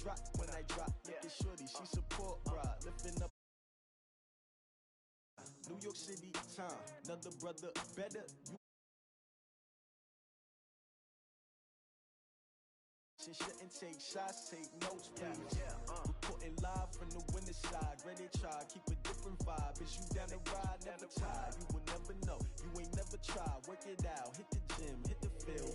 drop when I drop. Look at shorty, she support rock, lifting up. New York City time, another brother better. You shouldn't take shots, take notes, please. Reporting live from the winter side. Ready to try, keep a different vibe. Is you down the ride, never tired. You will never know, you ain't never tried. Work it out, hit the gym, hit the field.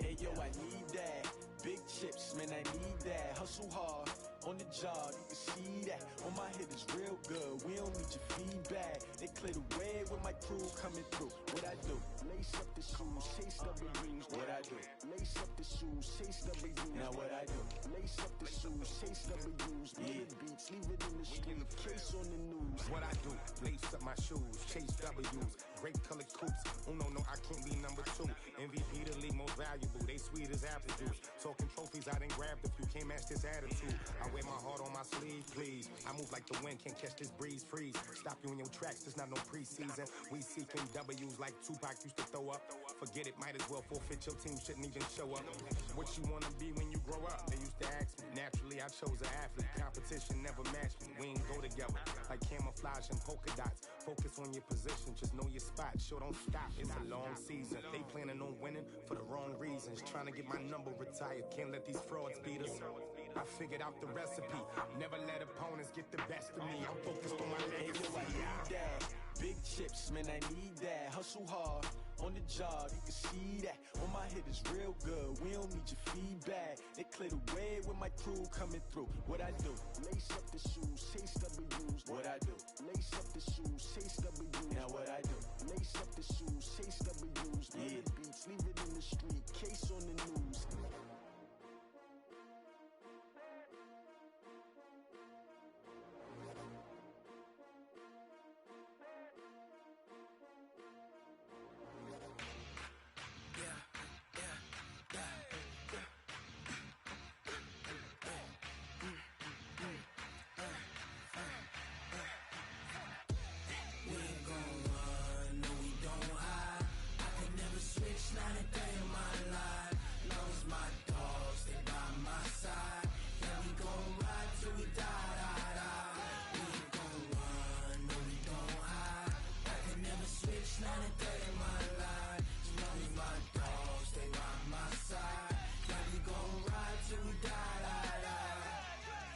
Hey yo, I need that. Big chips, man, I need that. Hustle hard, on the job, you can see that. On my head is real good, we don't need your feedback. They clear the way with my crew coming through. What I do? Lace up the shoes, chase W's. What I do? Lace up the shoes, chase W's. Now what I do? Lace up the shoes, chase W's. Blow the beats, leave it in the street, case on the news. What I do? Lace up my shoes, chase W's. Grape colored coops. Oh no, I can't be number 2. MVP the league most valuable. They sweet as apple juice. Talking trophies, I didn't grab the few. Can't match this attitude. I wear my heart on my sleeve, please. I move like the wind, can't catch this breeze, freeze. Stop you in your tracks, there's not no preseason. We seeking W's like Tupac used to throw up. Forget it, might as well forfeit. Your team shouldn't even show up. What you wanna be when you grow up? They used to ask me. Naturally, I chose an athlete. Competition never matched me. We ain't go together like camouflage and polka dots. Focus on your position, just know your spot. Sure, don't stop. It's a long season. They planning on winning for the wrong reasons. Trying to get my number retired. Can't let these frauds beat us. I figured out the recipe. Never let opponents get the best of me. I'm focused on my legacy. I need that. Big chips, man, I need that. Hustle hard, on the job, you can see that. On my head is real good, we don't need your feedback. They clear the way with my crew coming through. What I do? Lace up the shoes, chase W's. What I do? Lace up the shoes, chase W's. Now what I do? Lace up the shoes, chase W's. Blow the beats, leave it in the street, case on the news.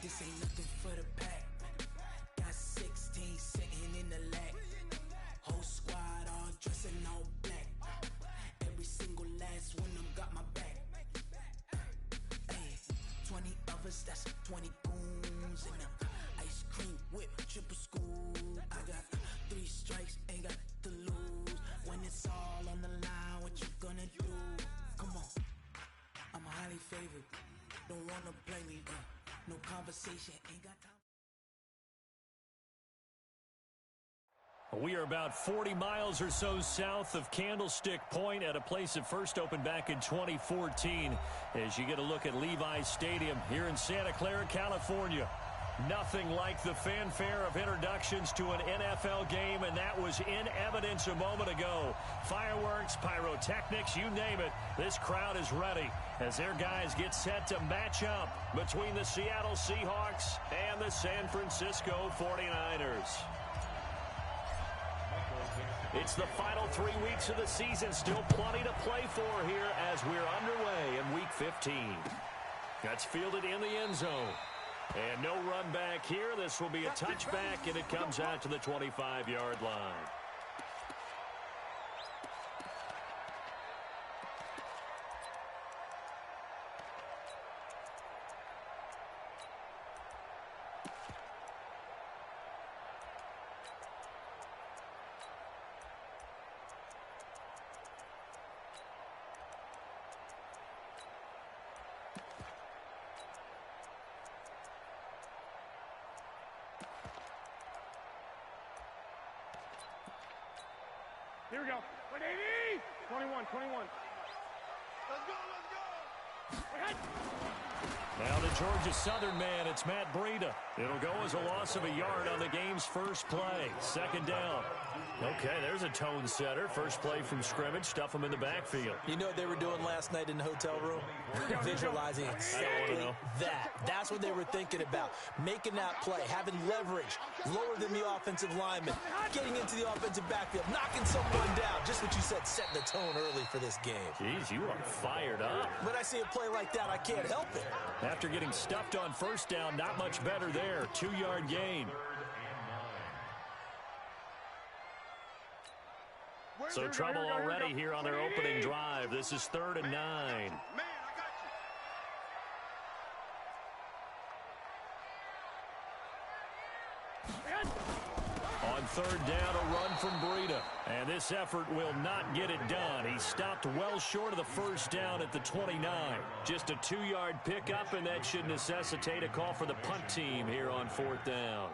This ain't nothing for the pack. Got 16 sitting in the lag. Whole squad all dressing all black. Every single last one of them got my back. Hey, 20 of us, that's 20 goons in the ice cream whip, triple scoop. I got 3 strikes, ain't got to lose. When it's all on the line, what you gonna do? Come on, I'm highly favored. Don't wanna play me, no conversation, ain't got time. We are about 40 miles or so south of Candlestick Point at a place that first opened back in 2014 as you get a look at Levi's Stadium here in Santa Clara, California. Nothing like the fanfare of introductions to an NFL game, and that was in evidence a moment ago. Fireworks, pyrotechnics, you name it. This crowd is ready as their guys get set to match up between the Seattle Seahawks and the San Francisco 49ers. It's the final 3 weeks of the season. Still plenty to play for here as we're underway in Week 15. That's fielded in the end zone. And no run back here. This will be a touchback, and it comes out to the 25-yard line. Here we go. 180! 21. Let's go! Ahead! Now the Georgia Southern man, it's Matt Breida. It'll go as a loss of a yard on the game's first play. Second down. Okay, there's a tone setter. First play from scrimmage. Stuff them in the backfield. You know what they were doing last night in the hotel room? Visualizing exactly that. That's what they were thinking about. Making that play, having leverage, lower than the offensive lineman, getting into the offensive backfield, knocking someone down. Just what you said, setting the tone early for this game. Jeez, you are fired up. When I see a play like that, I can't help it. After getting stuffed on first down, not much better there. 2-yard gain. So trouble already here on their opening drive. This is 3rd and 9. On 3rd down, a run from Breida. And this effort will not get it done. He stopped well short of the first down at the 29. Just a 2-yard pickup, and that should necessitate a call for the punt team here on 4th down.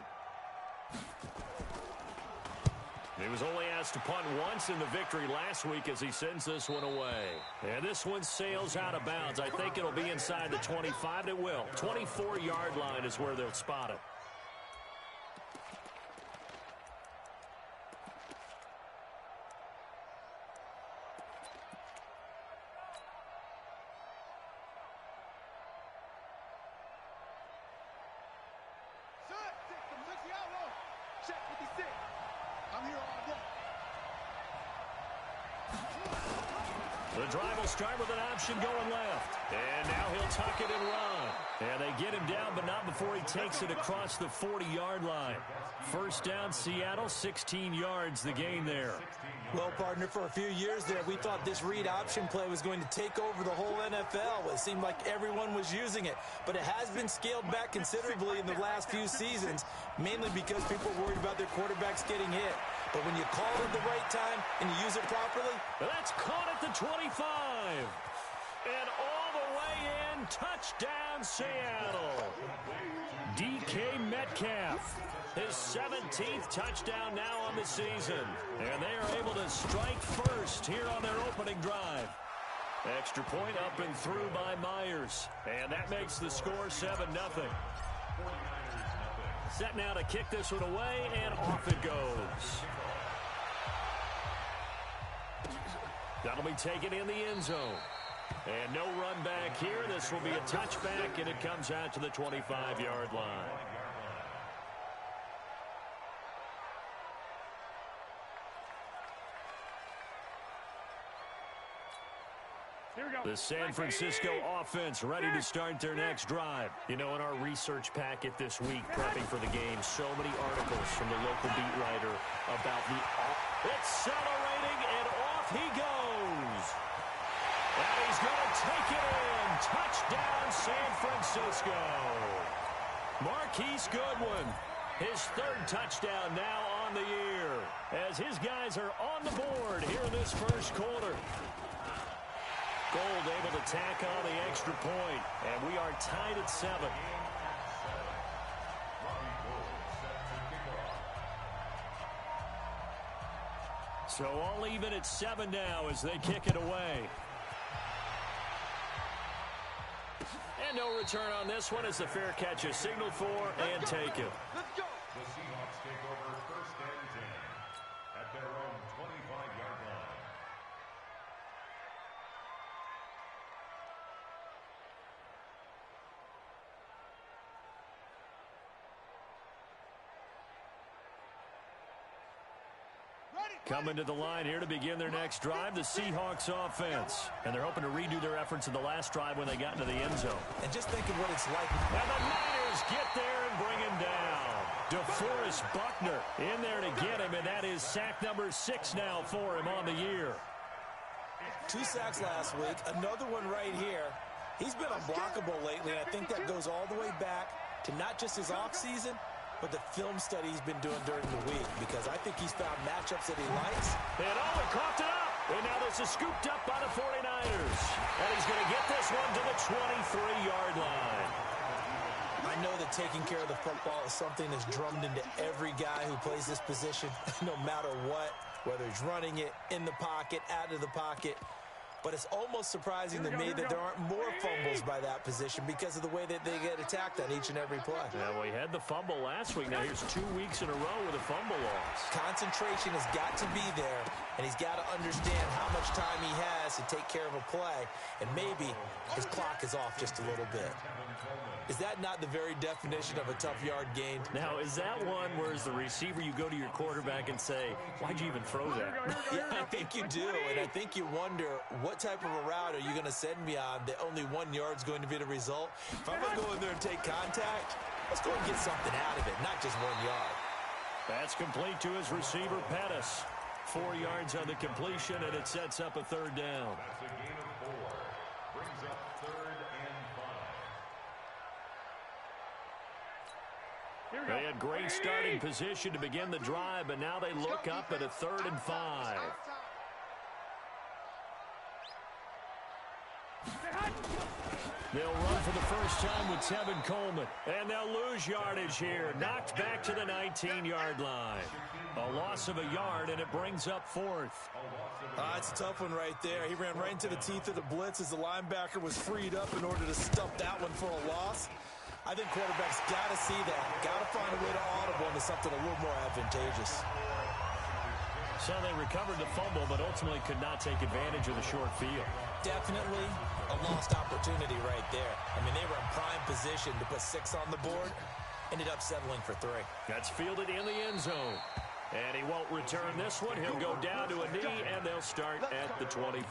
He was only asked to punt once in the victory last week as he sends this one away. And this one sails out of bounds. I think it'll be inside the 25. It will. 24-yard line is where they'll spot it. The drive will start with an option going left. And now he'll tuck it and run. And they get him down, but not before he takes it across the 40-yard line. First down, Seattle, 16 yards, the gain there. Well, partner, for a few years there, we thought this read option play was going to take over the whole NFL. It seemed like everyone was using it. But it has been scaled back considerably in the last few seasons, mainly because people are worried about their quarterbacks getting hit. But when you call it at the right time and you use it properly, that's caught at the 25. And all the way in, touchdown Seattle. DK Metcalf, his 17th touchdown now on the season. And they are able to strike first here on their opening drive. Extra point up and through by Myers. And that makes the score 7-0. Set now to kick this one away, and off it goes. That'll be taken in the end zone. And no run back here. This will be a touchback, and it comes out to the 25-yard line. Here we go. The San Francisco offense ready to start their next drive. You know, in our research packet this week, prepping for the game, so many articles from the local beat writer about accelerating, and off he goes. And he's going to take it in. Touchdown, San Francisco. Marquise Goodwin, his 3rd touchdown now on the year, as his guys are on the board here in this first quarter. Gold able to tack on the extra point, and we are tied at 7. So all even at 7 now as they kick it away. And no return on this one as the fair catch is signaled for and taken. Let's go. The Seahawks take over 1st and 10 at their own 25-yard line. Coming to the line here to begin their next drive, the Seahawks offense. And they're hoping to redo their efforts in the last drive when they got into the end zone. and just think of what it's like. And the Niners get there and bring him down. DeForest Buckner in there to get him, and that is sack number 6 now for him on the year. 2 sacks last week, another one right here. He's been unblockable lately, and I think that goes all the way back to not just his offseason, but the film study he's been doing during the week, because I think he's found matchups that he likes. And he coughed it up. And now this is scooped up by the 49ers. And he's going to get this one to the 23-yard line. I know that taking care of the football is something that's drummed into every guy who plays this position, no matter what, whether he's running it, in the pocket, out of the pocket. but it's almost surprising to me that there aren't more fumbles by that position because of the way that they get attacked on each and every play. Yeah, well, he had the fumble last week. Now here's 2 weeks in a row with a fumble loss. Concentration has got to be there, and he's got to understand how much time he has to take care of a play, and maybe his clock is off just a little bit. Is that not the very definition of a tough yard gain? Now, is that one where as the receiver you go to your quarterback and say, why'd you even throw that? Yeah, I think you do, and I think you wonder what type of a route are you going to send me on that only 1 yard's going to be the result? If I'm going to go in there and take contact, let's go and get something out of it, not just 1 yard. That's complete to his receiver, Pettis. 4 yards on the completion, and it sets up a third down. That's a gain of 4. Brings up 3rd and 5. They had great starting position to begin the drive, but now they look up at a 3rd and 5. They'll run for the first time with Tevin Coleman, and they'll lose yardage here. Knocked back to the 19-yard line. A loss of a yard, and it brings up 4th. It's a tough one right there. He ran right into the teeth of the blitz as the linebacker was freed up in order to stuff that one for a loss. I think quarterbacks got to see that. Got to find a way to audible into something a little more advantageous. So they recovered the fumble, but ultimately could not take advantage of the short field. Definitely a lost opportunity right there. I mean, they were in prime position to put 6 on the board. Ended up settling for 3. That's fielded in the end zone. And he won't return this one. He'll go down to a knee, and they'll start at the 25.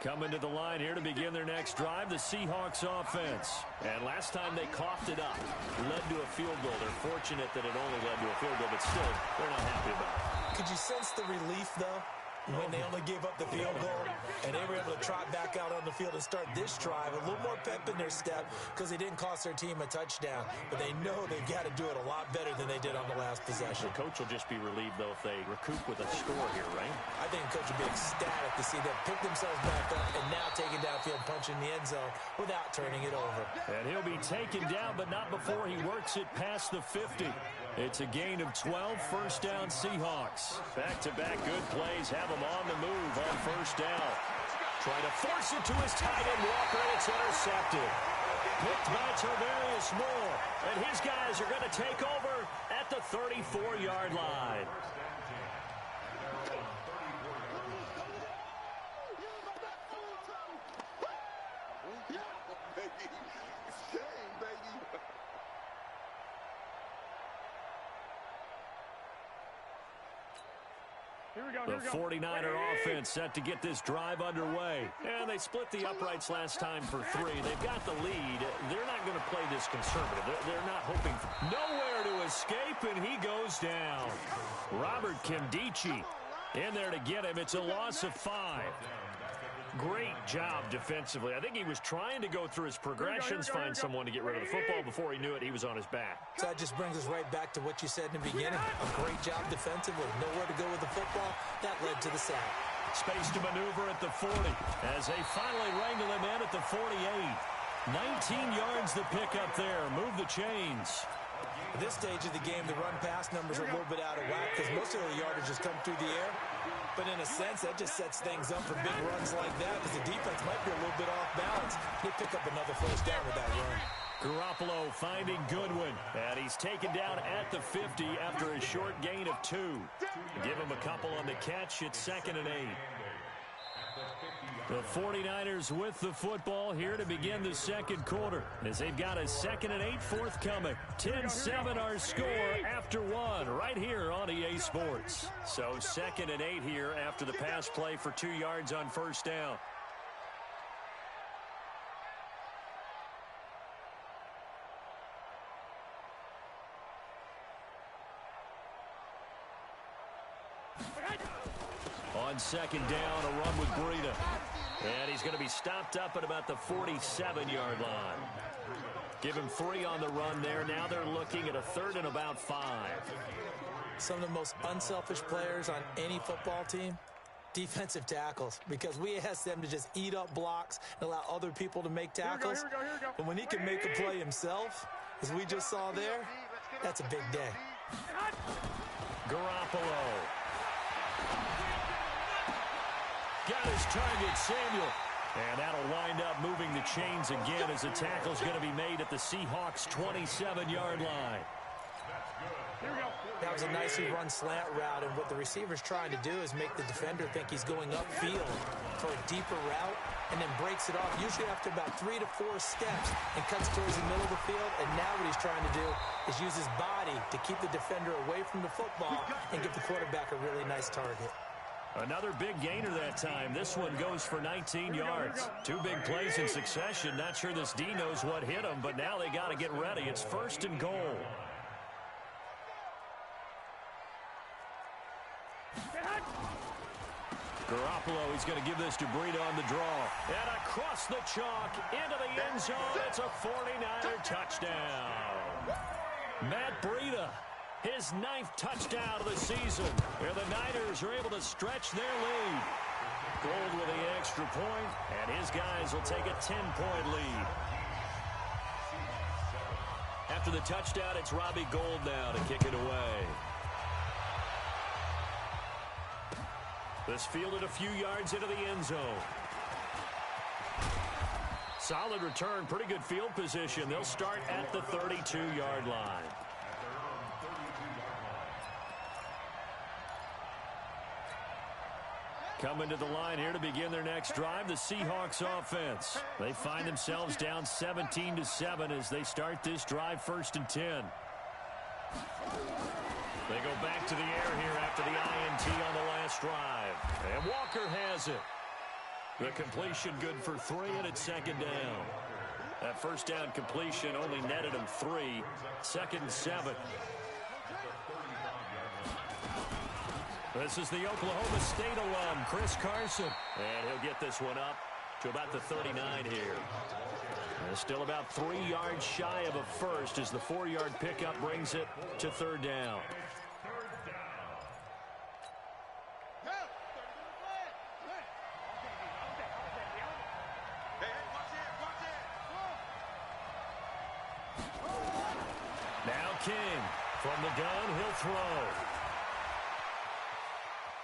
Coming to the line here to begin their next drive, the Seahawks offense. And last time they coughed it up, led to a field goal. They're fortunate that it only led to a field goal, but still, they're not happy about it. Could you sense the relief, though, when they only gave up the field goal and they were able to trot back out on the field and start this drive? A little more pep in their step because they didn't cost their team a touchdown, but they know they've got to do it a lot better than they did on the last possession. The coach will just be relieved, though, if they recoup with a score here, right? I think the coach will be ecstatic to see them pick themselves back up and now take it downfield, punch in the end zone without turning it over. And he'll be taken down, but not before he works it past the 50. It's a gain of 12, first down Seahawks. Back-to-back good plays have them on the move on first down. Trying to force it to his tight end Walker, and it's intercepted. Picked by Tarvarius Moore, and his guys are going to take over at the 34-yard line. The 49er offense set to get this drive underway. And they split the uprights last time for 3. They've got the lead. They're not going to play this conservative. They're not hoping for nowhere to escape, and he goes down. Robert Kimdichie in there to get him. It's a loss of 5. Great job defensively. I think he was trying to go through his progressions, find someone to get rid of the football. Before he knew it, he was on his back. So that just brings us right back to what you said in the beginning. A great job defensively. Nowhere to go with the football. That led to the sack. Space to maneuver at the 40 as they finally wrangle him in at the 48. 19 yards to pick up there. Move the chains. At this stage of the game, the run-pass numbers are a little bit out of whack because most of the yardage has come through the air. But in a sense, that just sets things up for big runs like that because the defense might be a little bit off balance. They pick up another first down with that run. Garoppolo finding Goodwin, and he's taken down at the 50 after a short gain of 2. Give him a couple on the catch. It's 2nd and 8. The 49ers with the football here to begin the second quarter as they've got a 2nd and 8 forthcoming. 10-7 our score after 1 right here on EA Sports. So 2nd and 8 here after the pass play for 2 yards on first down. On second down, a run with Breida. And he's going to be stopped up at about the 47-yard line. Give him 3 on the run there. Now they're looking at a 3rd and about 5. Some of the most unselfish players on any football team Defensive tackles, because we asked them to just eat up blocks and allow other people to make tackles. Here we go. But when he can make a play himself, as we just saw there, that's a big day. Garoppolo. Got his target, Samuel. And that'll wind up moving the chains again as the tackle's going to be made at the Seahawks' 27-yard line. That was a nicely run slant route, and what the receiver's trying to do is make the defender think he's going upfield for a deeper route, and then breaks it off, usually after about 3 to 4 steps, and cuts towards the middle of the field. And now what he's trying to do is use his body to keep the defender away from the football and give the quarterback a really nice target. Another big gainer that time. This one goes for 19 yards. 2 big plays in succession. Not sure this D knows what hit him, but now they got to get ready. It's 1st and goal. Garoppolo, he's going to give this to Breida on the draw. And across the chalk, into the end zone. It's a 49er touchdown. Matt Breida, his 9th touchdown of the season. Where the Niners are able to stretch their lead. Gold with the extra point, and his guys will take a 10-point lead. After the touchdown, it's Robbie Gould now to kick it away. This fielded a few yards into the end zone. Solid return, pretty good field position. They'll start at the 32-yard line. Coming to the line here to begin their next drive, the Seahawks offense. They find themselves down 17-7 as they start this drive, 1st and 10. They go back to the air here after the INT on the last drive. And Walker has it. The completion good for 3, and it's 2nd down. That 1st down completion only netted him 3. 2nd and 7. This is the Oklahoma State alum, Chris Carson. And he'll get this one up to about the 39 here. And still about 3 yards shy of a first as the 4-yard pickup brings it to 3rd down. Now King from the gun, he'll throw.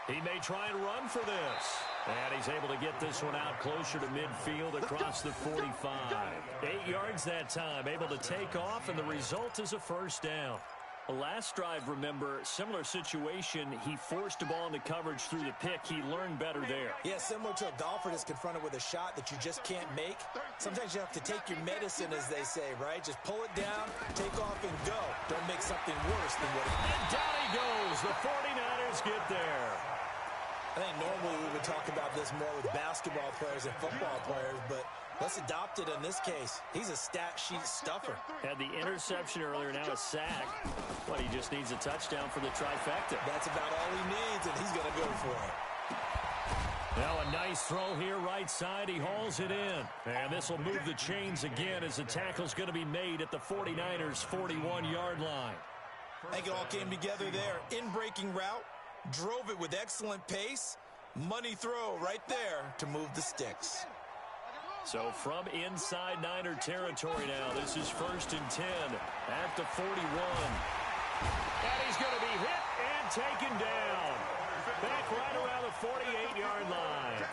He may try and run for this. And he's able to get this one out closer to midfield across the 45. 8 yards that time, able to take off, and the result is a 1st down. The last drive, remember, similar situation. He forced the ball into coverage through the pick. He learned better there. Yeah, similar to a golfer that's confronted with a shot that you just can't make. Sometimes you have to take your medicine, as they say, right? Just pull it down, take off, and go. Don't make something worse than what it is. And down he goes. The 49ers get there. I think normally we would talk about this more with basketball players and football players, but let's adopt it in this case. He's a stat sheet stuffer. Had the interception earlier, now a sack. But he just needs a touchdown for the trifecta. That's about all he needs, and he's going to go for it. Now a nice throw here, right side. He hauls it in. And this will move the chains again as the tackle's going to be made at the 49ers' 41-yard line. I think it all came together there. In-breaking route. Drove it with excellent pace. Money throw right there to move the sticks. So from inside Niner territory now, this is 1st and 10 at the 41. And he's going to be hit and taken down. Back right around the 48-yard line.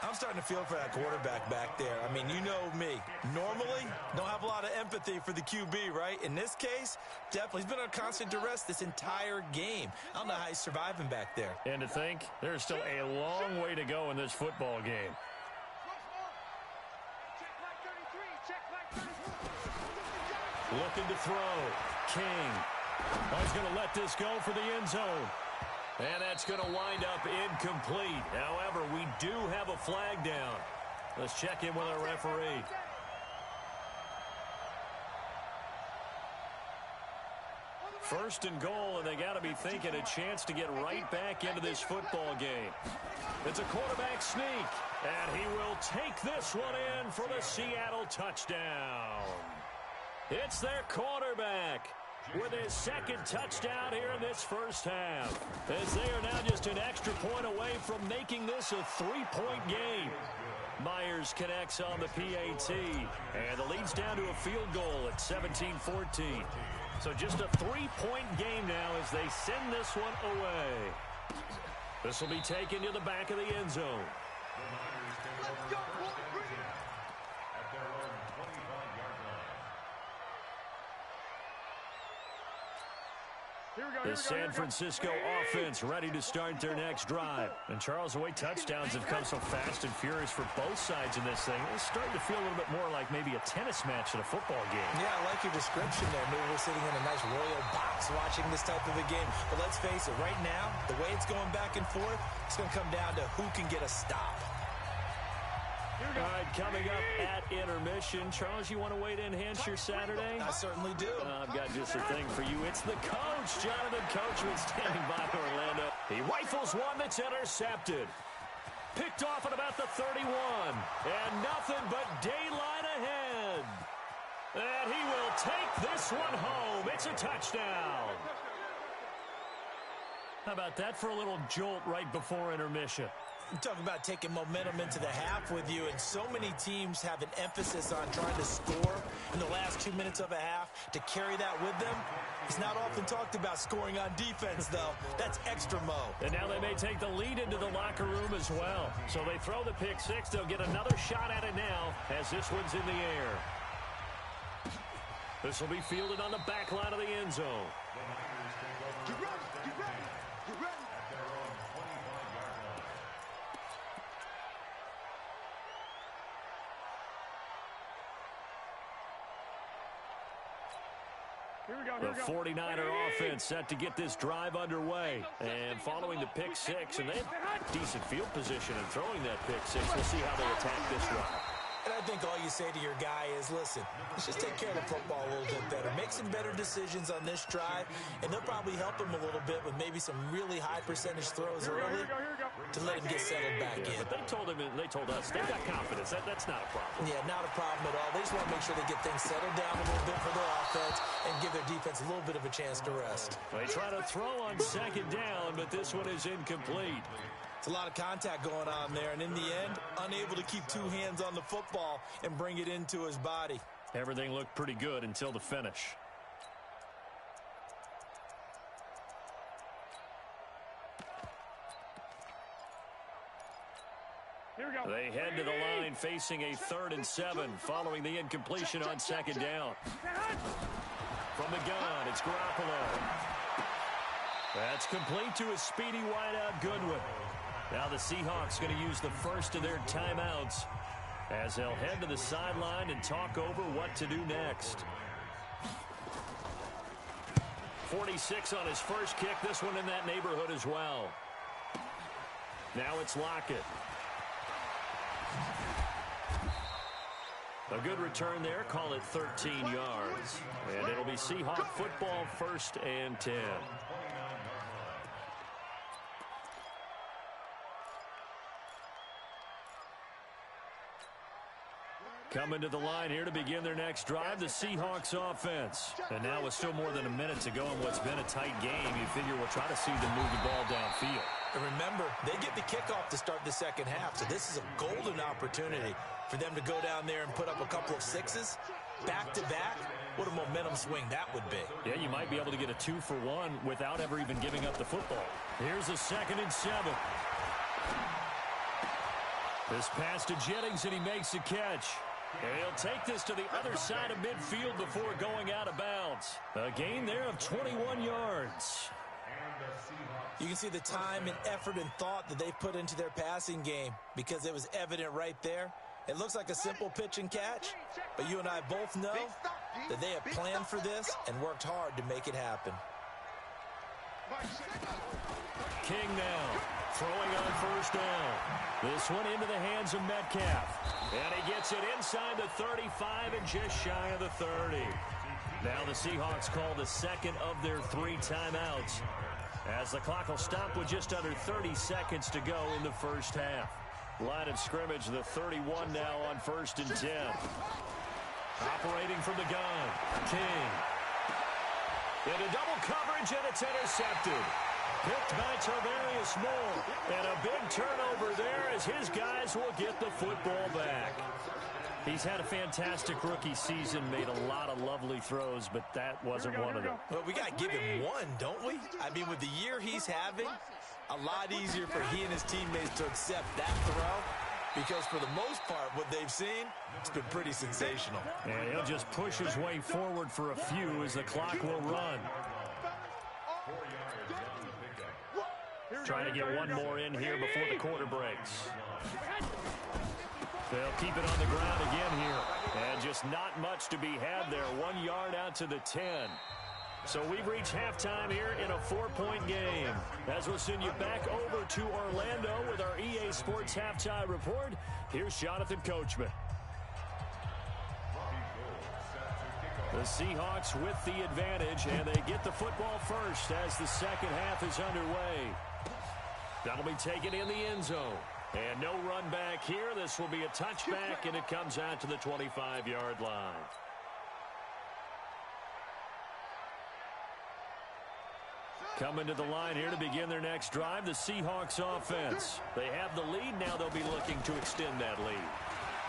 I'm starting to feel for that quarterback back there. I mean, you know me. Normally, don't have a lot of empathy for the QB, right? In this case, definitely. He's been on constant duress this entire game. I don't know how he's surviving back there. And to think, there's still a long way to go in this football game. Looking to throw. King. Oh, he's going to let this go for the end zone. And that's going to wind up incomplete. However, we do have a flag down. Let's check in with our referee. First and goal, and they got to be thinking a chance to get right back into this football game. It's a quarterback sneak, and he will take this one in for the Seattle touchdown. It's their quarterback. with his second touchdown here in this first half, as they are now just an extra point away from making this a 3-point game. Myers connects on the PAT, and the lead's down to a field goal at 17-14. So just a 3-point game now as they send this one away. This will be taken to the back of the end zone. The San Francisco offense ready to start their next drive. And Charles, the way touchdowns have come so fast and furious for both sides in this thing, it's starting to feel a little bit more like maybe a tennis match at a football game. Yeah, I like your description there. Maybe we're sitting in a nice royal box watching this type of a game. But let's face it, right now, the way it's going back and forth, it's going to come down to who can get a stop. All right, coming up at intermission. Charles, you want to wait to enhance your Saturday? I certainly do. I've got just a thing for you. It's the coach, Jonathan Coachman, standing by Orlando. He rifles one that's intercepted. Picked off at about the 31. And nothing but daylight ahead. And he will take this one home. It's a touchdown. How about that for a little jolt right before intermission? You talk about taking momentum into the half with you, and so many teams have an emphasis on trying to score in the last 2 minutes of a half to carry that with them. It's not often talked about scoring on defense, though. That's extra mo. And now they may take the lead into the locker room as well. So they throw the pick six. They'll get another shot at it now as this one's in the air. This will be fielded on the back line of the end zone. Get ready, get ready, get ready. The 49er offense set to get this drive underway. And following the pick six, and they have decent field position in throwing that pick six. We'll see how they attack this drive. And I think all you say to your guy is, listen, let's just take care of the football a little bit better. Make some better decisions on this drive, and they'll probably help him a little bit with maybe some really high percentage throws early to let him get settled back in. But they told us, they've got confidence. That's not a problem. Yeah, not a problem at all. They just want to make sure they get things settled down a little bit for their offense and give their defense a little bit of a chance to rest. They try to throw on second down, but this one is incomplete. It's a lot of contact going on there, and in the end, unable to keep two hands on the football and bring it into his body. Everything looked pretty good until the finish. Here we go. They head to the line facing a 3rd and 7 following the incompletion on second down. From the gun, it's Garoppolo. That's complete to a speedy wideout Goodwin. Now the Seahawks going to use the first of their timeouts as they'll head to the sideline and talk over what to do next. 46 on his first kick. This one in that neighborhood as well. Now it's Lockett. A good return there. Call it 13 yards. And it'll be Seahawk football, 1st and 10. Coming to the line here to begin their next drive, the Seahawks offense. And now with still more than a minute to go in what's been a tight game, you figure we'll try to see them move the ball downfield. And remember, they get the kickoff to start the second half, so this is a golden opportunity for them to go down there and put up a couple of sixes back-to-back. What a momentum swing that would be. Yeah, you might be able to get a 2-for-1 without ever even giving up the football. Here's a 2nd and 7. This pass to Jennings, and he makes the catch. And he'll take this to the other side of midfield before going out of bounds. A gain there of 21 yards. You can see the time and effort and thought that they've put into their passing game because it was evident right there. It looks like a simple pitch and catch, but you and I both know that they have planned for this and worked hard to make it happen. King now throwing on 1st down. This one into the hands of Metcalf. And he gets it inside the 35 and just shy of the 30. Now the Seahawks call the 2nd of their 3 timeouts as the clock will stop with just under 30 seconds to go in the first half. Line of scrimmage, the 31 now on 1st and 10. Operating from the gun, King. Into double coverage, and it's intercepted. Picked by Tarvarius Moore. And a big turnover there as his guys will get the football back. He's had a fantastic rookie season, made a lot of lovely throws, but that wasn't one of them. Well, we got to give him one, don't we? I mean, with the year he's having, a lot easier for he and his teammates to accept that throw, because for the most part, what they've seen, it's been pretty sensational. And he'll just push his way forward for a few as the clock will run. Trying to get one more in here before the quarter breaks. They'll keep it on the ground again here. And just not much to be had there. 1 yard out to the 10. So we've reached halftime here in a 4-point game. As we'll send you back over to Orlando with our EA Sports Halftime Report, here's Jonathan Coachman. The Seahawks with the advantage, and they get the football first as the second half is underway. That'll be taken in the end zone. And no run back here. This will be a touchback, and it comes out to the 25-yard line. Coming to the line here to begin their next drive, the Seahawks offense. They have the lead. Now they'll be looking to extend that lead.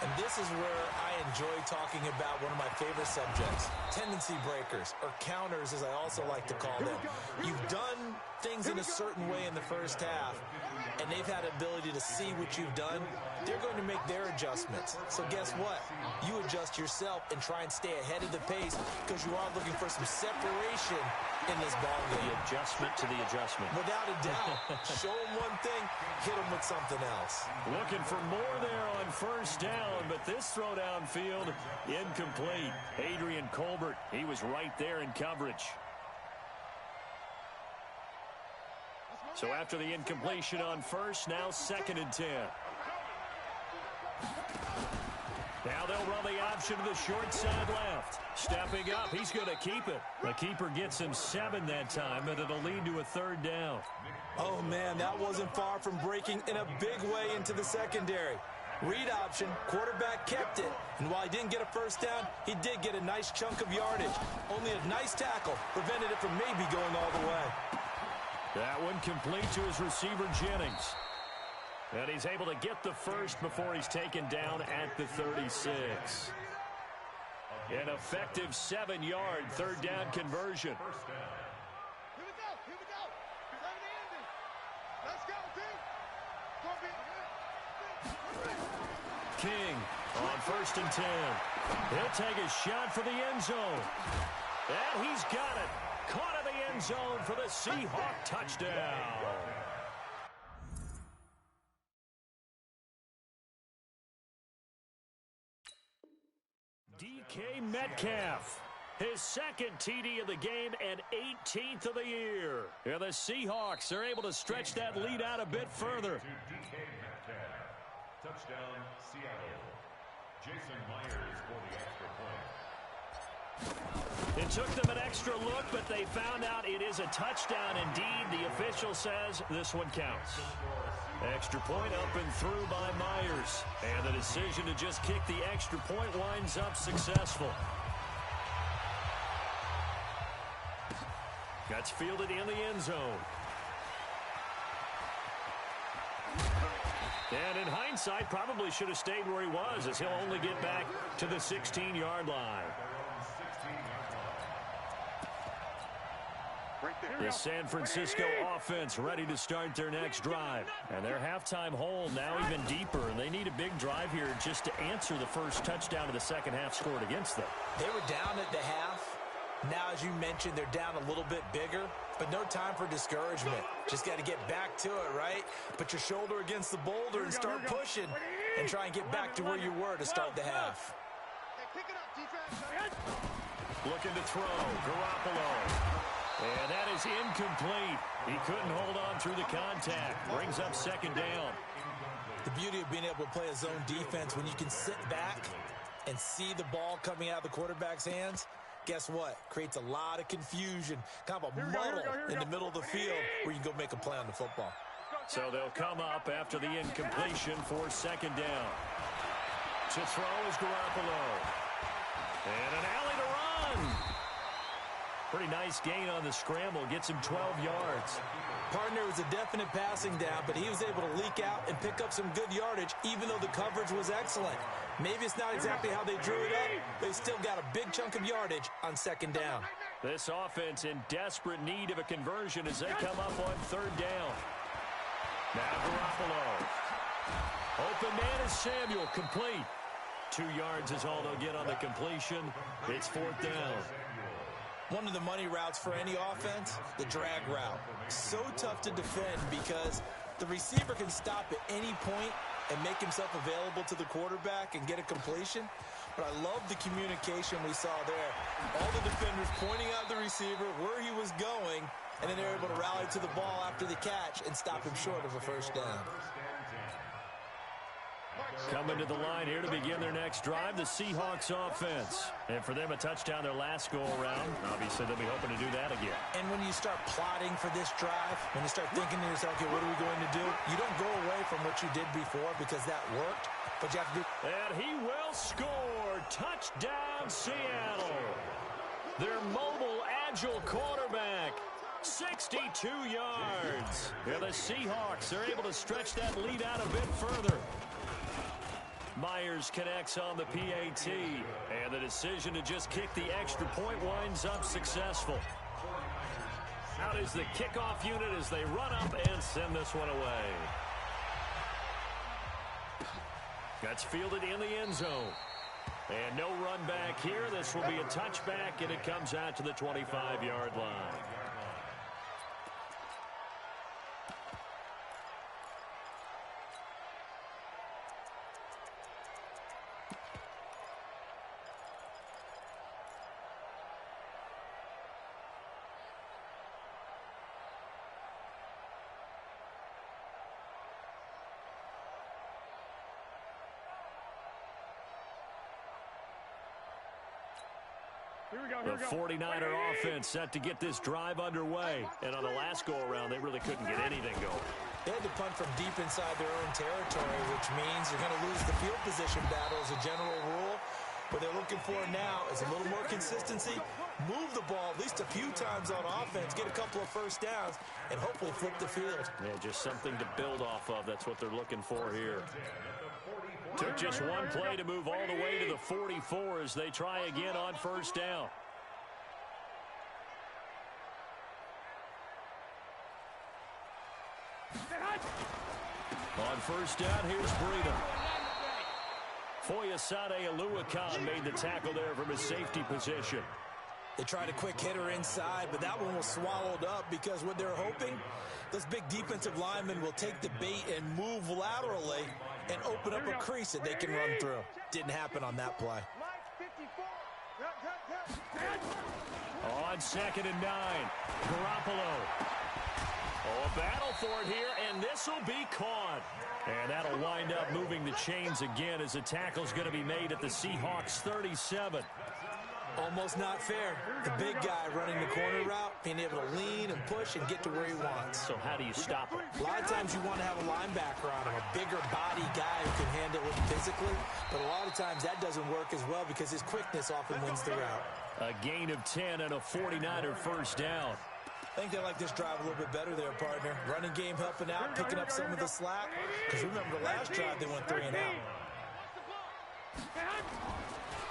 And this is where I enjoy talking about one of my favorite subjects, tendency breakers, or counters as I also like to call them. You've done things in a certain way in the first half, and they've had ability to see what you've done. They're going to make their adjustments. So guess what? You adjust yourself and try and stay ahead of the pace because you are looking for some separation in this ball game. The adjustment to the adjustment. Without a doubt. Show them one thing, hit them with something else. Looking for more there on first down, but this throw downfield incomplete. Adrian Colbert, he was right there in coverage. So after the incompletion on first, now 2nd and 10. Now they'll run the option to the short side left. Stepping up, he's going to keep it. The keeper gets him 7 that time, but it'll lead to a 3rd down. Oh, man, that wasn't far from breaking in a big way into the secondary. Read option, quarterback kept it. And while he didn't get a first down, he did get a nice chunk of yardage. Only a nice tackle prevented it from maybe going all the way. That one complete to his receiver, Jennings. And he's able to get the first before he's taken down at the 36. An effective 7-yard 3rd down conversion. Here we go. Here we go. 7 ending. Let's go, team. King on 1st and 10. He'll take a shot for the end zone. And he's got it. Caught in the end zone for the Seahawk touchdown. DK Metcalf, his 2nd TD of the game and 18th of the year. And the Seahawks are able to stretch that lead out a bit further. DK Metcalf. Touchdown, Seattle. Jason Myers for the extra point. It took them an extra look, but they found out it is a touchdown indeed. The official says this one counts. Extra point up and through by Myers. And the decision to just kick the extra point winds up successful. That's fielded in the end zone. And in hindsight, probably should have stayed where he was, as he'll only get back to the 16-yard line. The San Francisco offense ready to start their next drive. And their halftime hole now even deeper. And they need a big drive here just to answer the first touchdown of the second half scored against them. They were down at the half. Now, as you mentioned, they're down a little bit bigger. But no time for discouragement. Just got to get back to it, right? Put your shoulder against the boulder and start pushing. And try and get back to where you were to start the half. Looking to throw. Garoppolo. And that is incomplete. He couldn't hold on through the contact. Brings up 2nd down. The beauty of being able to play a zone defense, when you can sit back and see the ball coming out of the quarterback's hands, guess what? Creates a lot of confusion, kind of a muddle in the middle of the field where you can go make a play on the football. So they'll come up after the incompletion for 2nd down. To throw is Garoppolo. And an alley to run. Pretty nice gain on the scramble. Gets him 12 yards. Partner was a definite passing down, but he was able to leak out and pick up some good yardage, even though the coverage was excellent. Maybe it's not exactly how they drew it up, but they still got a big chunk of yardage on second down. This offense in desperate need of a conversion as they come up on third down. Now Garoppolo. Open man is Samuel, complete. 2 yards is all they'll get on the completion. It's fourth down. One of the money routes for any offense, the drag route. So tough to defend because the receiver can stop at any point and make himself available to the quarterback and get a completion. But I love the communication we saw there. All the defenders pointing out the receiver, where he was going, and then they're able to rally to the ball after the catch and stop him short of a first down. Coming to the line here to begin their next drive, the Seahawks offense. And for them, a touchdown their last go-around. Obviously, they'll be hoping to do that again. And when you start plotting for this drive, when you start thinking to yourself, okay, what are we going to do? You don't go away from what you did before because that worked, but you have to do... And he will score. Touchdown, Seattle. Their mobile, agile quarterback. 62 yards. Yeah, the Seahawks are able to stretch that lead out a bit further. Myers connects on the PAT, and the decision to just kick the extra point winds up successful. Out is the kickoff unit as they run up and send this one away. That's fielded in the end zone. And no run back here. This will be a touchback, and it comes out to the 25-yard line. The 49er offense set to get this drive underway. And on the last go-around, they really couldn't get anything going. They had to punt from deep inside their own territory, which means they're going to lose the field position battle as a general rule. What they're looking for now is a little more consistency, move the ball at least a few times on offense, get a couple of first downs, and hopefully flip the field. Yeah, just something to build off of. That's what they're looking for here. Took just one play to move all the way to the 44 as they try again on first down. On first down, here's Breida. Foyesade Oluwakan made the tackle there from his safety position. They tried a quick hitter inside, but that one was swallowed up because what they're hoping, this big defensive lineman will take the bait and move laterally and open up a crease that they can run through. Didn't happen on that play. On 2nd and 9, Garoppolo. Oh, a battle for it here, and this will be caught. And that'll wind up moving the chains again as the tackle's going to be made at the Seahawks 37. Almost not fair. The big guy running the corner route, being able to lean and push and get to where he wants. So how do you stop him? A lot of times you want to have a linebacker on him, a bigger body guy who can handle it physically. But a lot of times that doesn't work as well because his quickness often wins the route. A gain of 10 and a 49er first down. I think they like this drive a little bit better there, partner. Running game helping out, picking up some of the slack. Because remember, the last drive they went 3 and out.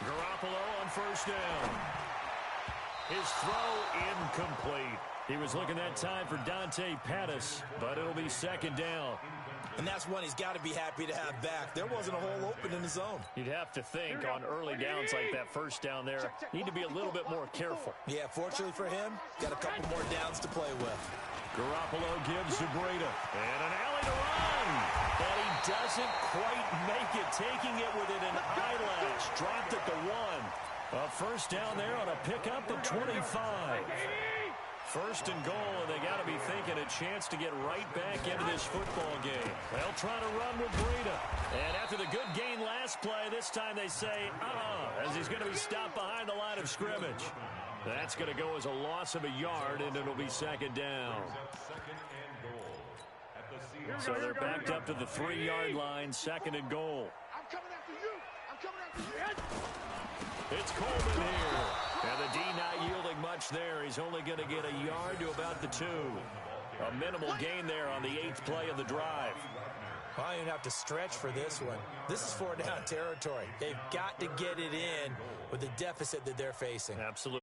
Garoppolo on first down. His throw incomplete. He was looking that time for Dante Pettis, but it'll be 2nd down. And that's one he's got to be happy to have back. There wasn't a hole open in the zone. You'd have to think on early downs like that first down there, need to be a little bit more careful. Yeah, fortunately for him, got a couple more downs to play with. Garoppolo gives to Breida. And an alley to run. But he doesn't quite make it, taking it within an eyelash. Dropped at the 1. A first down there on a pickup of 25. First and goal, and they got to be thinking a chance to get right back into this football game. They'll try to run with Breida. And after the good gain last play, this time they say, as he's going to be stopped behind the line of scrimmage. That's going to go as a loss of a yard, and it'll be 2nd down. So they're backed up to the 3-yard line, 2nd and goal. I'm coming after you. I'm coming after you. It's Coleman here. And the D not yielding much there. He's only going to get a yard to about the 2. A minimal gain there on the 8th play of the drive. Well, I don't have to stretch for this one. This is 4-down territory. They've got to get it in with the deficit that they're facing. Absolutely.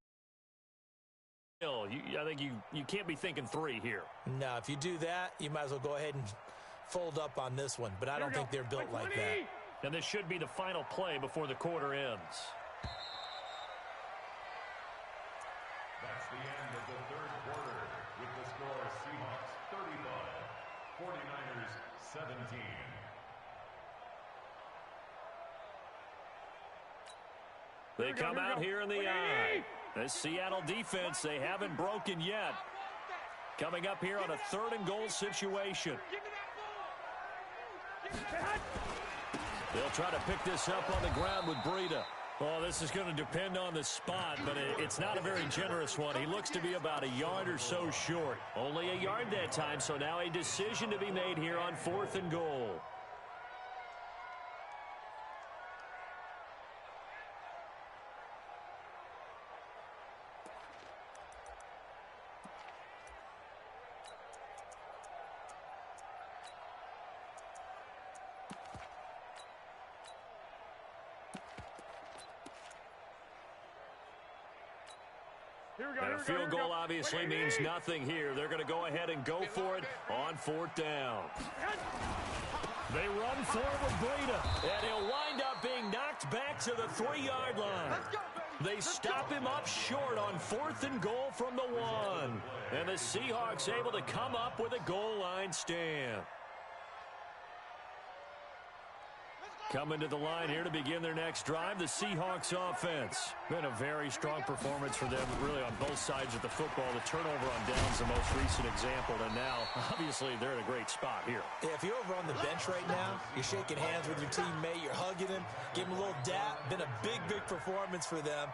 I think you can't be thinking 3 here. No, if you do that, you might as well go ahead and fold up on this one. But I don't think they're built like that. And this should be the final play before the quarter ends. That's the end of the third quarter with the score Seahawks 35, 49ers 17. They come out here in the eye. The Seattle defense, they haven't broken yet. Coming up here on a 3rd and goal situation. They'll try to pick this up on the ground with Breida. Well, this is going to depend on the spot, but it's not a very generous one. He looks to be about a yard or so short. Only a yard that time, so now a decision to be made here on 4th and goal. And a field goal obviously means nothing here. They're going to go ahead and go for it on 4th down. They run forward with Breida, and he'll wind up being knocked back to the 3-yard line. They stop him up short on 4th and goal from the 1. And the Seahawks able to come up with a goal line stand. Coming to the line here to begin their next drive, the Seahawks offense. Been a very strong performance for them, really on both sides of the football. The turnover on downs, the most recent example, and now, obviously, they're in a great spot here. Yeah, if you're over on the bench right now, you're shaking hands with your teammate, you're hugging him, give him a little dap. Been a big, big performance for them.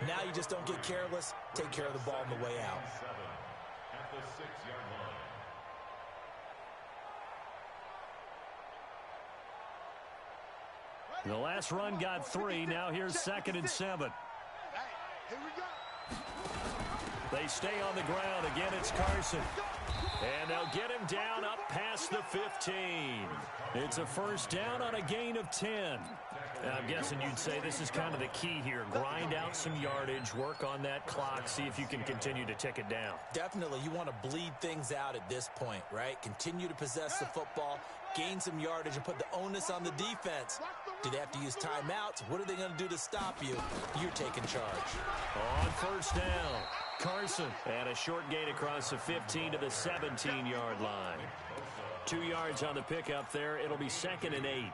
Now you just don't get careless. Take care of the ball on the way out. At the 6-yard line. The last run got 3. Now here's 2nd and 7. They stay on the ground. Again, it's Carson. And they'll get him down up past the 15. It's a 1st down on a gain of 10. And I'm guessing you'd say this is kind of the key here. Grind out some yardage, work on that clock, see if you can continue to tick it down. Definitely. You want to bleed things out at this point, right? Continue to possess the football, gain some yardage, and put the onus on the defense. Do they have to use timeouts? What are they going to do to stop you? You're taking charge. On 1st down, Carson. And a short gain across the 15 to the 17-yard line. 2 yards on the pickup there. It'll be 2nd and 8.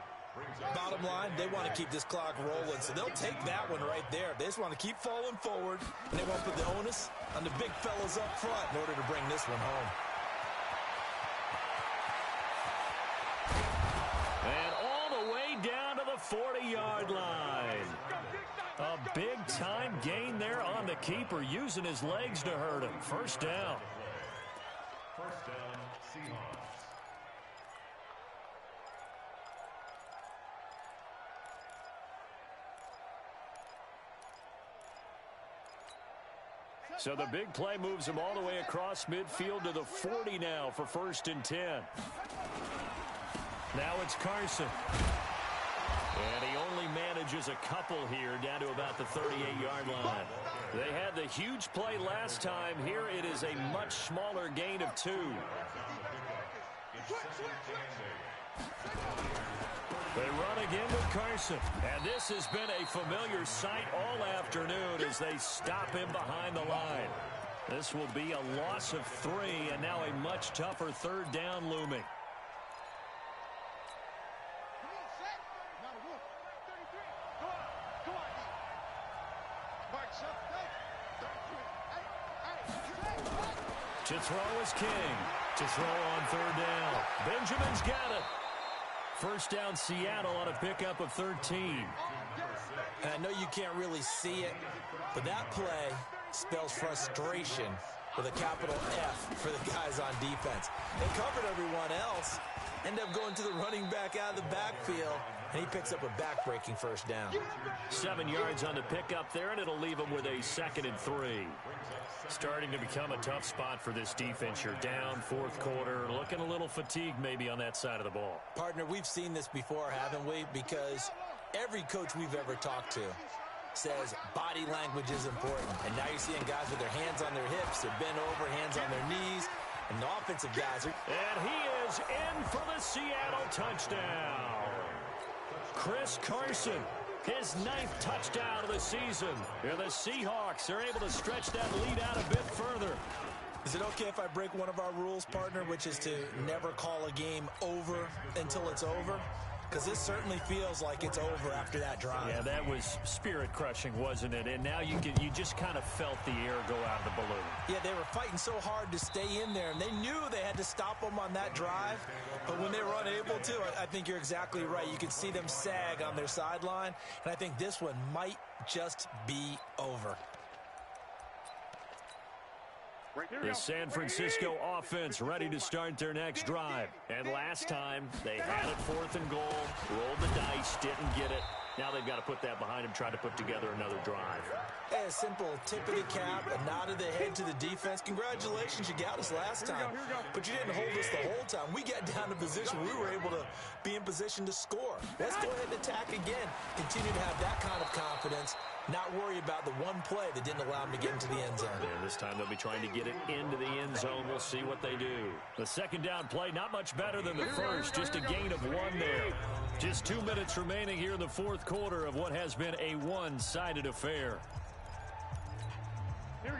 Bottom line, they want to keep this clock rolling, so they'll take that one right there. They just want to keep falling forward, and they want to put the onus on the big fellas up front in order to bring this one home. And all the way down to the 40-yard line. A big-time gain there on the keeper, using his legs to hurt him. 1st down. 1st down, Seahawks. So the big play moves him all the way across midfield to the 40 now for 1st and 10. Now it's Carson. And he only manages a couple here down to about the 38-yard line. They had the huge play last time. Here it is a much smaller gain of 2. They run again with Carson. And this has been a familiar sight all afternoon as they stop him behind the line. This will be a loss of 3, and now a much tougher 3rd down looming. To throw is King. To throw on 3rd down. Benjamin's got it. 1st down Seattle on a pickup of 13. And I know you can't really see it, but that play spells frustration with a capital F for the guys on defense. They covered everyone else, end up going to the running back out of the backfield, and he picks up a back-breaking first down. 7 yards on the pickup there, and it'll leave him with a 2nd and 3. Starting to become a tough spot for this defense. You're down, 4th quarter, looking a little fatigued maybe on that side of the ball. Partner, we've seen this before, haven't we? Because every coach we've ever talked to says body language is important. And now you're seeing guys with their hands on their hips, they're bent over, hands on their knees, and the offensive guys are... And he is in for the Seattle touchdown. Chris Carson, his 9th touchdown of the season. And the Seahawks are able to stretch that lead out a bit further. Is it okay if I break one of our rules, partner, which is to never call a game over until it's over? Because this certainly feels like it's over after that drive. Yeah, that was spirit-crushing, wasn't it? And now you just kind of felt the air go out of the balloon. Yeah, they were fighting so hard to stay in there, and they knew they had to stop them on that drive. But when they were unable to, I think you're exactly right. You could see them sag on their sideline, and I think this one might just be over. The San Francisco offense ready to start their next drive. And last time, they had it 4th and goal, rolled the dice, didn't get it. Now they've got to put that behind them, try to put together another drive. Hey, a simple tip of the cap, a nod of the head to the defense. Congratulations, you got us last time. But you didn't hold us the whole time. We got down to position. We were able to be in position to score. Let's go ahead and attack again. Continue to have that kind of confidence. Not worry about the one play that didn't allow them to get into the end zone. And this time they'll be trying to get it into the end zone. We'll see what they do. The 2nd down play, not much better than the first. Just a gain of 1 there. Just 2 minutes remaining here in the 4th quarter of what has been a one-sided affair.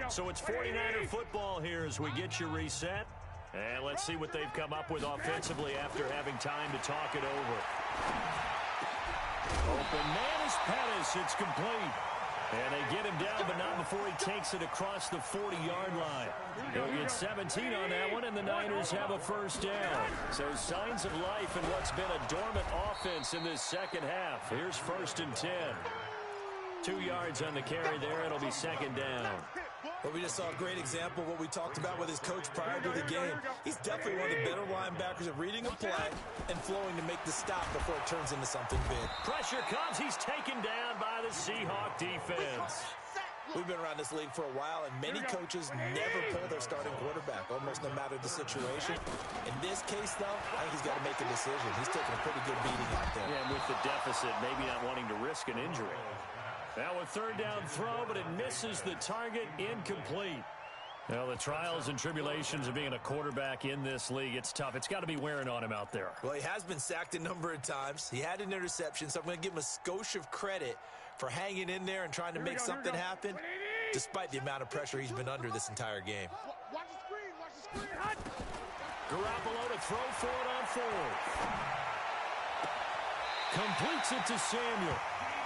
So it's 49er football here as we get you reset. And let's see what they've come up with offensively after having time to talk it over. Open man is Pettis. It's complete. And they get him down, but not before he takes it across the 40-yard line. He'll get 17 on that one, and the Niners have a first down. So signs of life in what's been a dormant offense in this second half. Here's 1st and 10. 2 yards on the carry there. It'll be 2nd down. Well, we just saw a great example of what we talked about with his coach prior to the game. He's definitely one of the better linebackers at reading a play and flowing to make the stop before it turns into something big. Pressure comes. He's taken down by the Seahawk defense. We've been around this league for a while, and many coaches never pull their starting quarterback, almost no matter the situation. In this case, though, I think he's got to make a decision. He's taking a pretty good beating out there. Yeah, and with the deficit, maybe not wanting to risk an injury. Now a 3rd down throw, but it misses the target, incomplete. Well, the trials and tribulations of being a quarterback in this league, it's tough. It's got to be wearing on him out there. Well, he has been sacked a number of times. He had an interception, so I'm going to give him a skosh of credit for hanging in there and trying to make something happen, despite the amount of pressure he's been under this entire game. Watch the screen, watch the screen. Garoppolo to throw for it on 4th. Completes it to Samuel.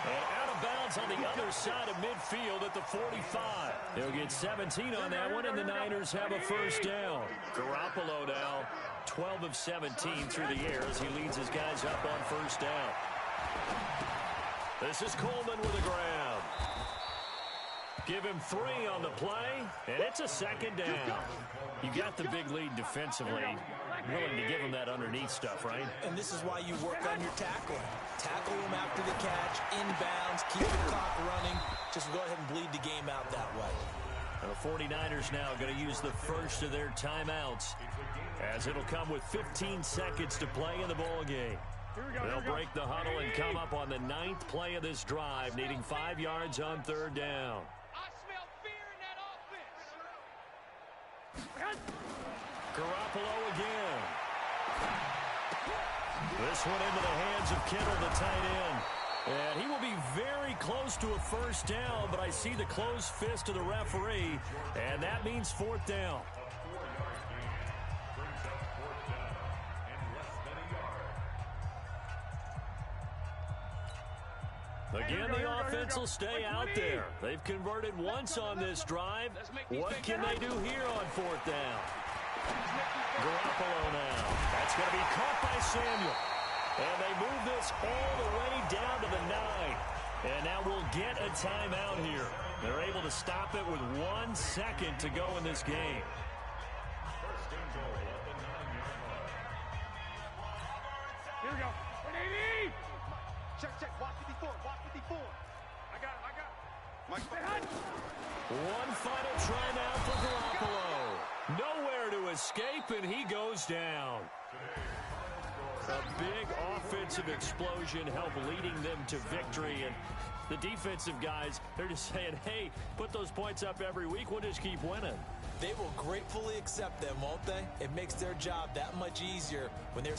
And out of bounds on the other side of midfield at the 45. He'll get 17 on that one, and the Niners have a first down. Garoppolo now 12 of 17 through the air as he leads his guys up on first down. This is Coleman with the ground. Give him 3 on the play, and it's a 2nd down. You got the big lead defensively. Willing to give him that underneath stuff, right? And this is why you work on your tackling. Tackle him after the catch, inbounds, keep the clock running. Just go ahead and bleed the game out that way. The 49ers now going to use the first of their timeouts, as it'll come with 15 seconds to play in the ball game. They'll break the huddle and come up on the 9th play of this drive, needing 5 yards on 3rd down. I smell fear in that offense. Garoppolo again. This one into the hands of Kittle, the tight end. And he will be very close to a first down, but I see the closed fist of the referee, and that means 4th down. Again, the offense will stay out there. They've converted once on this drive. What can they do here on 4th down? Garoppolo now. That's going to be caught by Samuel. And they move this all the way down to the 9. And now we'll get a timeout here. They're able to stop it with 1 second to go in this game. Here we go. One final try now for Garoppolo. Nowhere to escape, and he goes down. A big offensive explosion helped leading them to victory. And the defensive guys, they're just saying, hey, put those points up every week. We'll just keep winning. They will gratefully accept them, won't they? It makes their job that much easier when they're